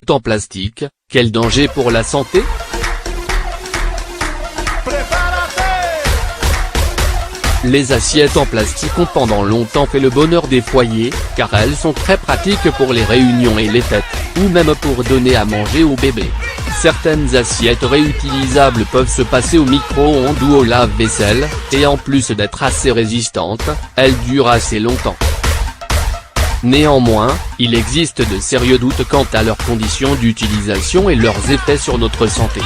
En plastique, quel danger pour la santé? Les assiettes en plastique ont pendant longtemps fait le bonheur des foyers, car elles sont très pratiques pour les réunions et les fêtes, ou même pour donner à manger aux bébés. Certaines assiettes réutilisables peuvent se passer au micro-ondes ou au lave-vaisselle, et en plus d'être assez résistantes, elles durent assez longtemps. Néanmoins, il existe de sérieux doutes quant à leurs conditions d'utilisation et leurs effets sur notre santé.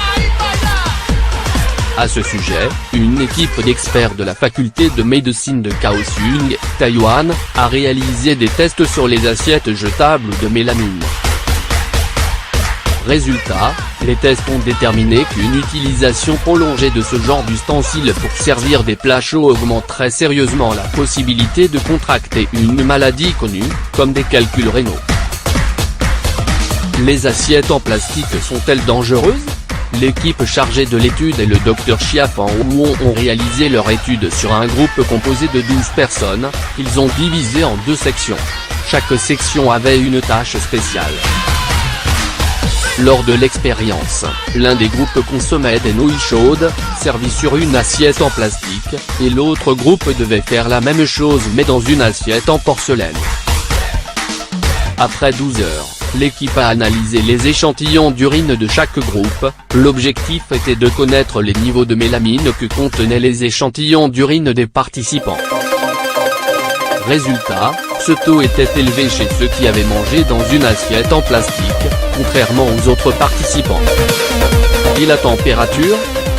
À ce sujet, une équipe d'experts de la faculté de médecine de Kaohsiung, Taïwan, a réalisé des tests sur les assiettes jetables de mélamine. Résultat, les tests ont déterminé qu'une utilisation prolongée de ce genre d'ustensiles pour servir des plats chauds augmente très sérieusement la possibilité de contracter une maladie connue, comme des calculs rénaux. Les assiettes en plastique sont-elles dangereuses? L'équipe chargée de l'étude et le Dr Chiafan Ouon ont réalisé leur étude sur un groupe composé de 12 personnes, qu'ils ont divisé en 2 sections. Chaque section avait une tâche spéciale. Lors de l'expérience, l'un des groupes consommait des nouilles chaudes, servies sur une assiette en plastique, et l'autre groupe devait faire la même chose mais dans une assiette en porcelaine. Après 12 heures, l'équipe a analysé les échantillons d'urine de chaque groupe. L'objectif était de connaître les niveaux de mélamine que contenaient les échantillons d'urine des participants. Résultat, ce taux était élevé chez ceux qui avaient mangé dans une assiette en plastique, contrairement aux autres participants. Et la température?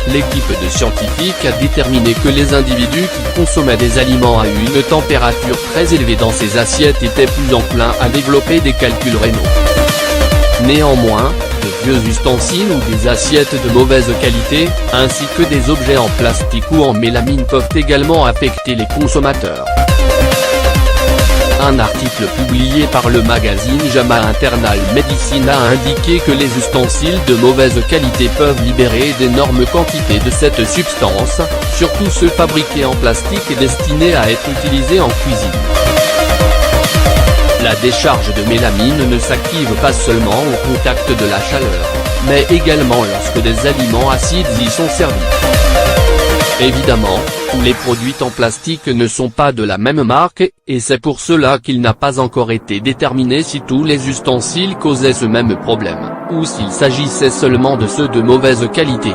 L'équipe de scientifiques a déterminé que les individus qui consommaient des aliments à une température très élevée dans ces assiettes étaient plus enclins à développer des calculs rénaux. Néanmoins, de vieux ustensiles ou des assiettes de mauvaise qualité, ainsi que des objets en plastique ou en mélamine peuvent également affecter les consommateurs. Un article publié par le magazine JAMA Internal Medicine a indiqué que les ustensiles de mauvaise qualité peuvent libérer d'énormes quantités de cette substance, surtout ceux fabriqués en plastique et destinés à être utilisés en cuisine. La décharge de mélamine ne s'active pas seulement au contact de la chaleur, mais également lorsque des aliments acides y sont servis. Évidemment, tous les produits en plastique ne sont pas de la même marque, et c'est pour cela qu'il n'a pas encore été déterminé si tous les ustensiles causaient ce même problème, ou s'il s'agissait seulement de ceux de mauvaise qualité.